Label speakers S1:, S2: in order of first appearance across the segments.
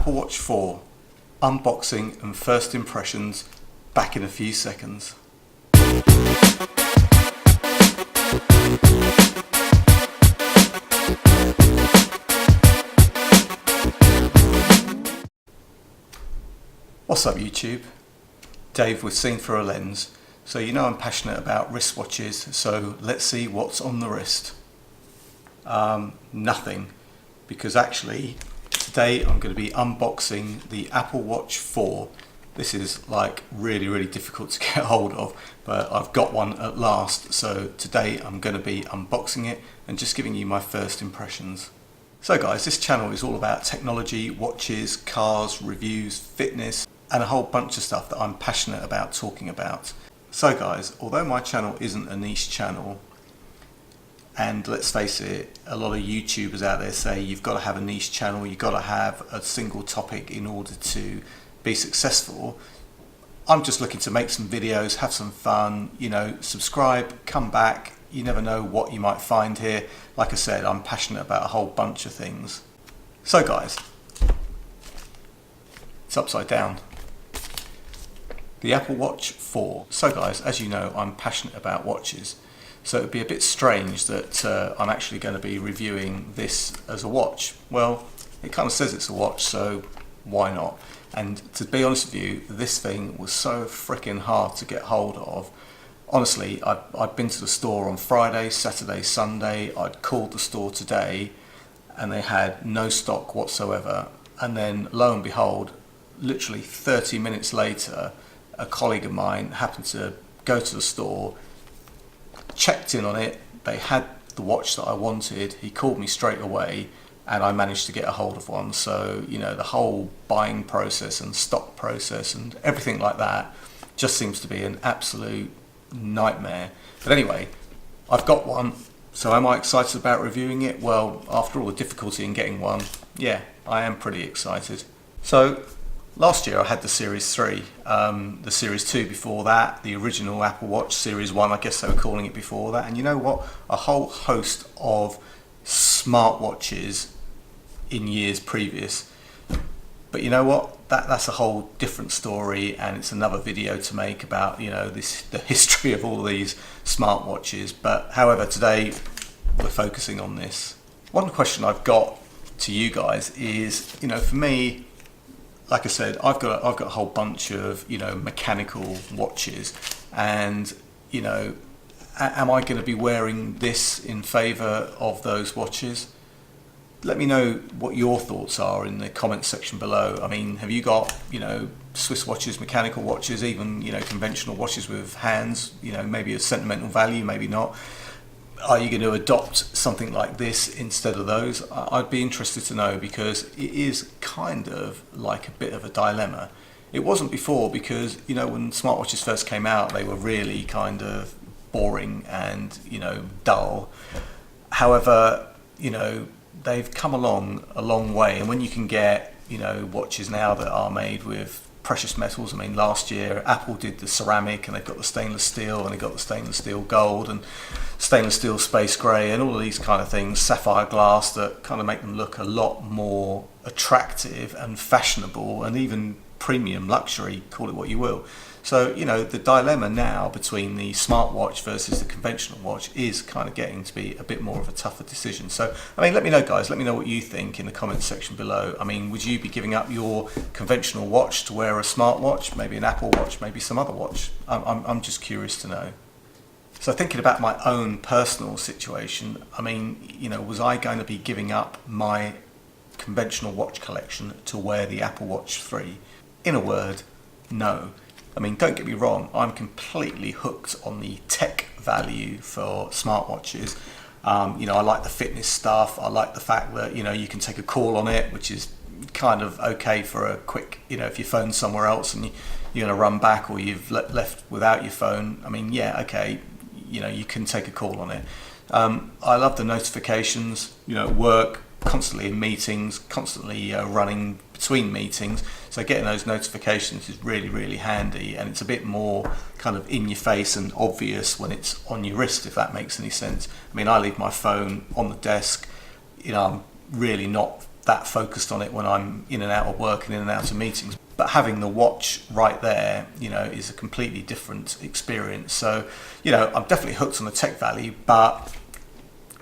S1: Apple Watch 4, unboxing and first impressions, back in a few seconds. What's up YouTube? Dave with Seen Through a Lens. So you know I'm passionate about wristwatches, so let's see what's on the wrist. Nothing, because actually today I'm going to be unboxing the Apple Watch 4. This is like really difficult to get hold of, but I've got one at last, so today I'm going to be unboxing it and just giving you my first impressions. So guys, this channel is all about technology, watches, cars, reviews, fitness, and a whole bunch of stuff that I'm passionate about talking about. So guys, although my channel isn't a niche channel, and let's face it, a lot of YouTubers out there say you've got to have a niche channel, you've got to have a single topic in order to be successful. I'm just looking to make some videos, have some fun, you know, subscribe, come back, you never know what you might find here. Like I said, I'm passionate about a whole bunch of things. So guys, it's upside down. The Apple Watch 4. So guys, as you know, I'm passionate about watches. So it would be a bit strange that I'm actually going to be reviewing this as a watch. Well, it kind of says it's a watch, so why not? And to be honest with you, this thing was so freaking hard to get hold of. Honestly, I'd been to the store on Friday, Saturday, Sunday. I'd called the store today and they had no stock whatsoever. And then lo and behold, literally 30 minutes later, a colleague of mine happened to go to the store, checked in on it, they had the watch that I wanted, he called me straight away and I managed to get a hold of one. So, you know, the whole buying process and stock process and everything like that just seems to be an absolute nightmare. But anyway, I've got one, so am I excited about reviewing it? Well, after all the difficulty in getting one, yeah, I am pretty excited. So last year I had the Series 3, the Series 2 before that, the original Apple Watch Series 1, I guess they were calling it before that, and you know what? A whole host of smartwatches in years previous. But you know what? That's a whole different story, and it's another video to make about, you know, the history of all these smartwatches. But however, today we're focusing on this. One question I've got to you guys is, you know, for me, like I said, I've got a whole bunch of, you know, mechanical watches, and you know, am I going to be wearing this in favour of those watches? Let me know what your thoughts are in the comments section below. I mean, have you got, you know, Swiss watches, mechanical watches, even, you know, conventional watches with hands, you know, maybe a sentimental value, maybe not. Are you going to adopt something like this instead of those? I'd be interested to know, because it is kind of like a bit of a dilemma. It wasn't before, because, you know, when smartwatches first came out, they were really kind of boring and, you know, dull. However, you know, they've come along a long way, and when you can get, you know, watches now that are made with precious metals. I mean, last year Apple did the ceramic, and they've got the stainless steel, and they've got the stainless steel gold and stainless steel space grey, and all of these kind of things, sapphire glass, that kind of make them look a lot more attractive and fashionable, and even premium luxury, call it what you will. So, you know, the dilemma now between the smartwatch versus the conventional watch is kind of getting to be a bit more of a tougher decision. So, I mean, let me know, guys, let me know what you think in the comments section below. I mean, would you be giving up your conventional watch to wear a smartwatch, maybe an Apple Watch, maybe some other watch? I'm just curious to know. So thinking about my own personal situation, I mean, you know, was I going to be giving up my conventional watch collection to wear the Apple Watch 3? In a word, no. I mean, don't get me wrong, I'm completely hooked on the tech value for smartwatches. You know, I like the fitness stuff. I like the fact that, you know, you can take a call on it, which is kind of okay for a quick, you know, if your phone's somewhere else and you're going to run back, or you've left without your phone. I mean, yeah, okay, you know, you can take a call on it. I love the notifications, you know, at work, constantly in meetings, constantly running between meetings, so getting those notifications is really handy, and it's a bit more kind of in your face and obvious when it's on your wrist, if that makes any sense. I mean, I leave my phone on the desk, you know, I'm really not that focused on it when I'm in and out of work and in and out of meetings. But having the watch right there, is a completely different experience. So, I'm definitely hooked on the tech value, but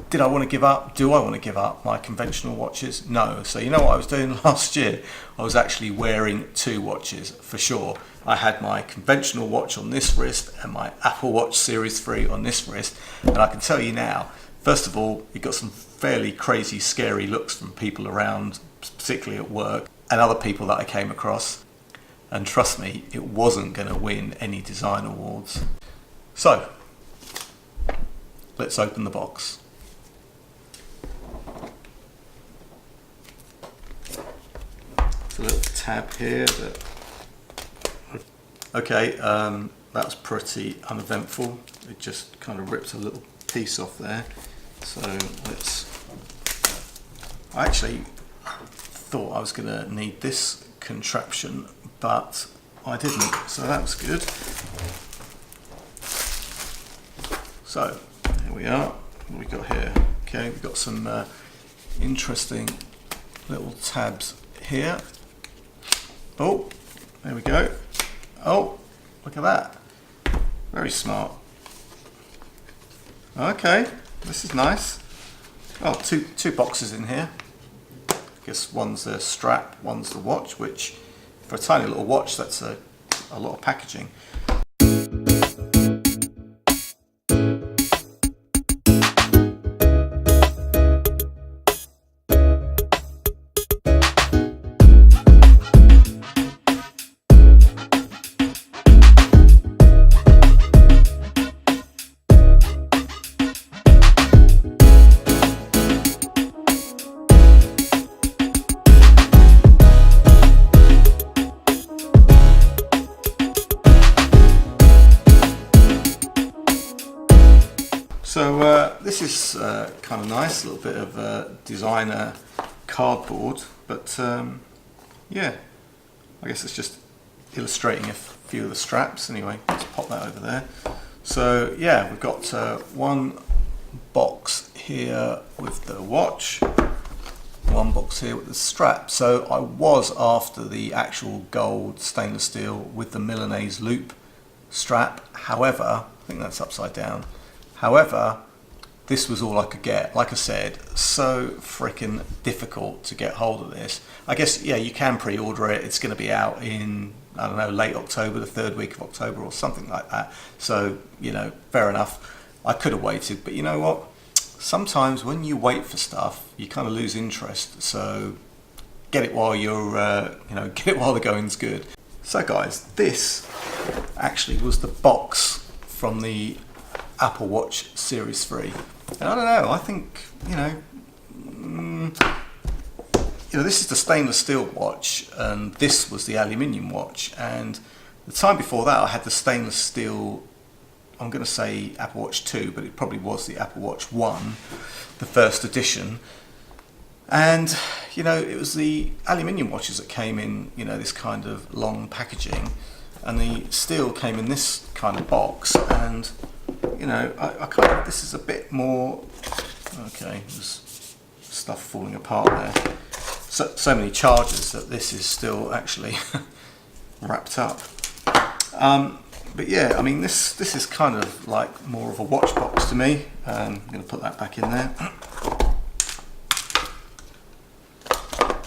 S1: did I want to give up? Do I want to give up my conventional watches? No. So you know what I was doing last year? I was actually wearing two watches for sure. I had my conventional watch on this wrist and my Apple Watch Series 3 on this wrist. And I can tell you now, first of all, it got some fairly crazy, scary looks from people around, particularly at work, and other people that I came across. And trust me, it wasn't going to win any design awards. So, let's open the box. There's a little tab here. Okay, that was pretty uneventful. It just kind of ripped a little piece off there. So I actually thought I was going to need this contraption, but I didn't, so that was good. So here we are. What have we got here? Okay, we've got some interesting little tabs here. Oh, there we go. Oh, look at that. Very smart. Okay, this is nice. Oh, two boxes in here. I guess one's a strap, one's the watch, which for a tiny little watch, that's a lot of packaging. So this is kind of nice, a little bit of designer cardboard, but yeah, I guess it's just illustrating a few of the straps. Anyway, let's pop that over there. So yeah, we've got one box here with the watch, one box here with the strap. So I was after the actual gold stainless steel with the Milanese loop strap. However, I think that's upside down. However, this was all I could get. Like I said, so freaking difficult to get hold of this. I guess, yeah, you can pre-order it. It's going to be out in, I don't know, late October, the third week of October or something like that. So, fair enough. I could have waited, but you know what? Sometimes when you wait for stuff, you kind of lose interest. So get it while you're, get it while the going's good. So guys, this actually was the box from the Apple Watch Series 3. And I don't know, I think, this is the stainless steel watch and this was the aluminium watch, and the time before that I had the stainless steel, I'm going to say Apple Watch 2, but it probably was the Apple Watch 1, the first edition. And it was the aluminium watches that came in this kind of long packaging, and the steel came in this kind of box. And I kind of, this is a bit more, okay, there's stuff falling apart there. So many chargers that this is still actually wrapped up. But yeah, I mean, this is kind of like more of a watch box to me. I'm going to put that back in there.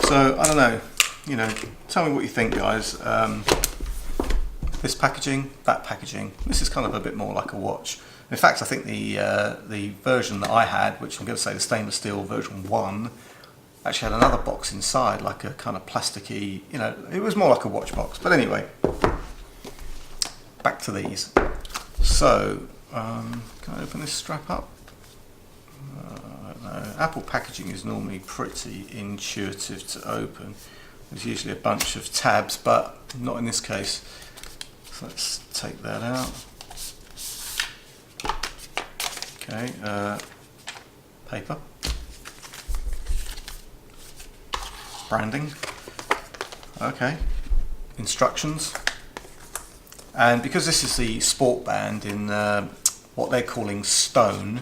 S1: So I don't know, tell me what you think, guys. This packaging, that packaging. This is kind of a bit more like a watch. In fact, I think the version that I had, which I'm going to say the stainless steel version 1, actually had another box inside, like a kind of plasticky, it was more like a watch box. But anyway, back to these. So, can I open this strap up? I don't know. Apple packaging is normally pretty intuitive to open. There's usually a bunch of tabs, but not in this case. So let's take that out. Okay, paper, branding, okay, instructions, and because this is the sport band in what they're calling stone,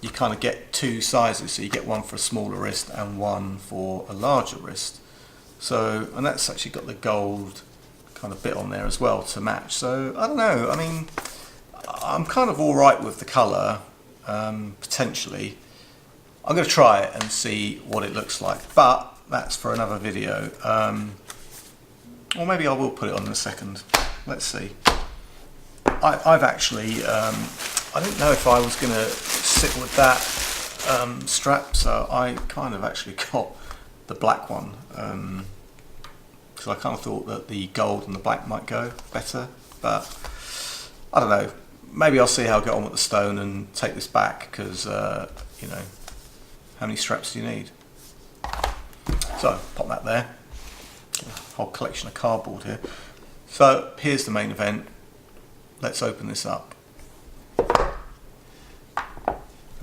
S1: you kind of get two sizes, so you get one for a smaller wrist and one for a larger wrist. So, and that's actually got the gold kind of bit on there as well to match. So I don't know, I mean, I'm kind of alright with the colour, potentially. I'm going to try it and see what it looks like, but that's for another video. Or maybe I will put it on in a second. Let's see. I've actually, I didn't know if I was going to sit with that strap, so I kind of actually got the black one, because I kind of thought that the gold and the black might go better, but I don't know. Maybe I'll see how I get on with the stone and take this back, because, you know, how many straps do you need? So, pop that there. A whole collection of cardboard here. So, here's the main event. Let's open this up.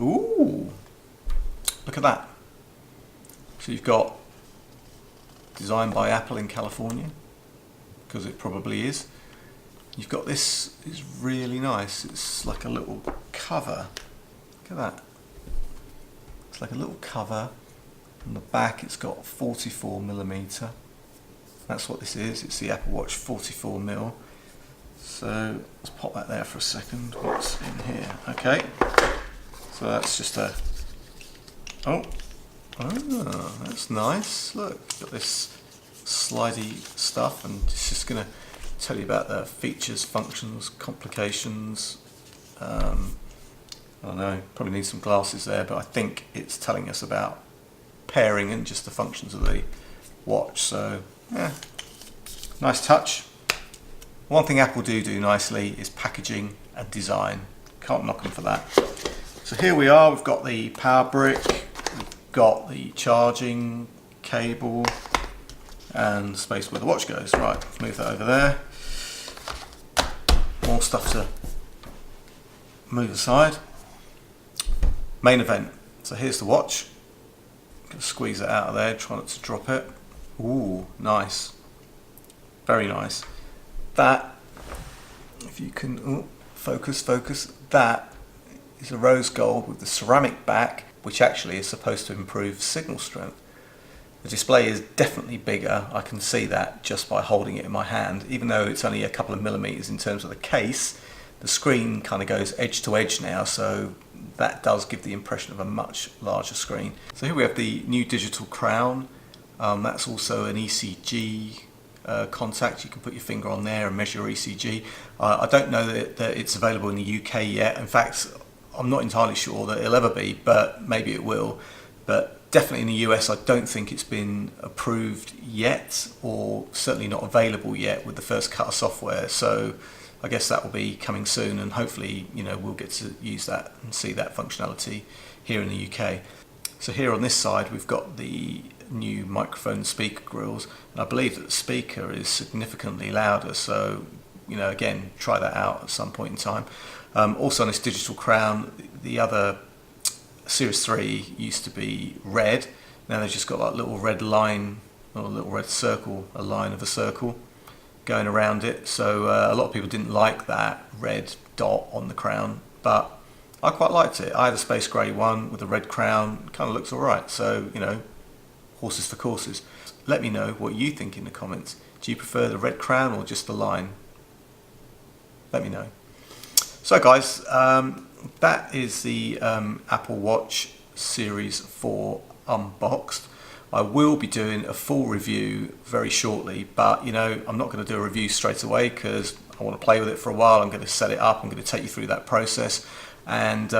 S1: Ooh! Look at that. So you've got designed by Apple in California, because it probably is. You've got this, it's really nice. It's like a little cover. Look at that. It's like a little cover. On the back it's got 44mm. That's what this is. It's the Apple Watch 44mm. So let's pop that there for a second. What's in here? Okay. So that's just a... Oh, that's nice. Look, got this slidey stuff, and it's just going to tell you about the features, functions, complications. I don't know, probably need some glasses there, but I think it's telling us about pairing and just the functions of the watch. So, yeah, nice touch. One thing Apple do nicely is packaging and design. Can't knock them for that. So here we are, we've got the power brick, we've got the charging cable, and the space where the watch goes. Right, let's move that over there. More stuff to move aside. Main event. So here's the watch. Gonna squeeze it out of there, try not to drop it. Ooh, nice. Very nice. That, if you can, ooh, focus, that is a rose gold with the ceramic back, which actually is supposed to improve signal strength. The display is definitely bigger. I can see that just by holding it in my hand. Even though it's only a couple of millimeters in terms of the case, the screen kind of goes edge to edge now, so that does give the impression of a much larger screen. So here we have the new digital crown. That's also an ECG contact. You can put your finger on there and measure ECG. I don't know that it's available in the UK yet. In fact, I'm not entirely sure that it'll ever be, but maybe it will. But definitely in the US, I don't think it's been approved yet, or certainly not available yet with the first cut of software. So I guess that will be coming soon, and hopefully, you know, we'll get to use that and see that functionality here in the UK. So here on this side, we've got the new microphone speaker grills, and I believe that the speaker is significantly louder. So, you know, again, try that out at some point in time. Also on this digital crown, the other Series 3 used to be red. Now they've just got like a little red line, or a little red circle, a line of a circle going around it. So a lot of people didn't like that red dot on the crown, but I quite liked it. I had a space grey one with a red crown. Kind of looks alright. So, you know, horses for courses. Let me know what you think in the comments. Do you prefer the red crown or just the line? Let me know. So guys, that is the Apple Watch Series 4 unboxed. I will be doing a full review very shortly, but you know, I'm not going to do a review straight away because I want to play with it for a while. I'm going to set it up, I'm going to take you through that process, and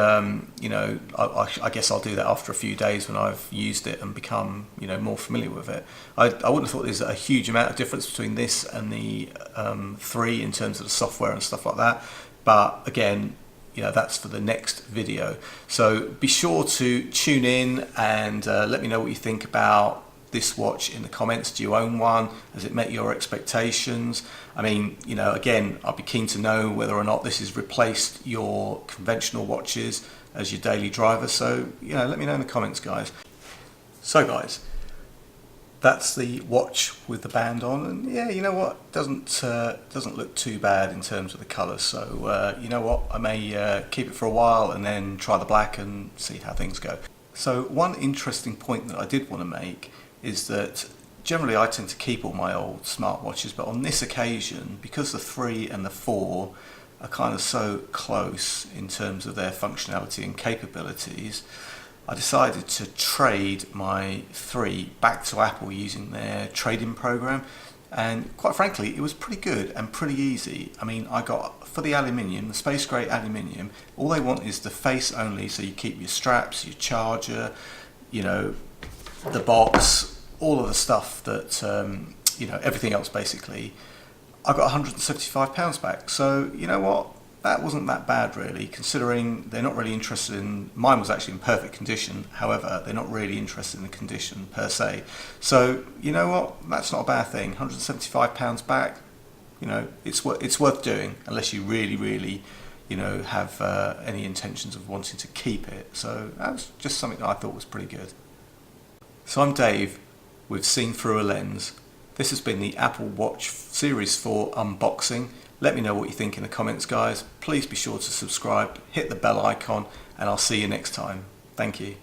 S1: you know, I guess I'll do that after a few days when I've used it and become, you know, more familiar with it. I wouldn't have thought there's a huge amount of difference between this and the 3 in terms of the software and stuff like that, but again, you know, that's for the next video. So be sure to tune in and let me know what you think about this watch in the comments. Do you own one? Has it met your expectations? I mean, you know, again, I'd be keen to know whether or not this has replaced your conventional watches as your daily driver. So, you know, let me know in the comments, guys. So guys, that's the watch with the band on, and yeah, you know what, doesn't look too bad in terms of the colours. So you know what, I may keep it for a while and then try the black and see how things go. So one interesting point that I did want to make is that generally I tend to keep all my old smartwatches, but on this occasion, because the 3 and the 4 are kind of so close in terms of their functionality and capabilities, I decided to trade my 3 back to Apple using their trade-in program, and quite frankly it was pretty good and pretty easy. I mean, I got, for the aluminium, the space grey aluminium, all they want is the face only, so you keep your straps, your charger, you know, the box, all of the stuff that you know, everything else basically. I got £175 back, so you know what, that wasn't that bad really, considering they're not really interested in, mine was actually in perfect condition, however they're not really interested in the condition per se. So you know what, that's not a bad thing. £175 back, you know, it's worth doing, unless you really you know, have any intentions of wanting to keep it. So that was just something that I thought was pretty good. So I'm Dave with Seen Through a Lens. This has been the Apple Watch Series 4 unboxing. Let me know what you think in the comments, guys. Please be sure to subscribe, hit the bell icon, and I'll see you next time. Thank you.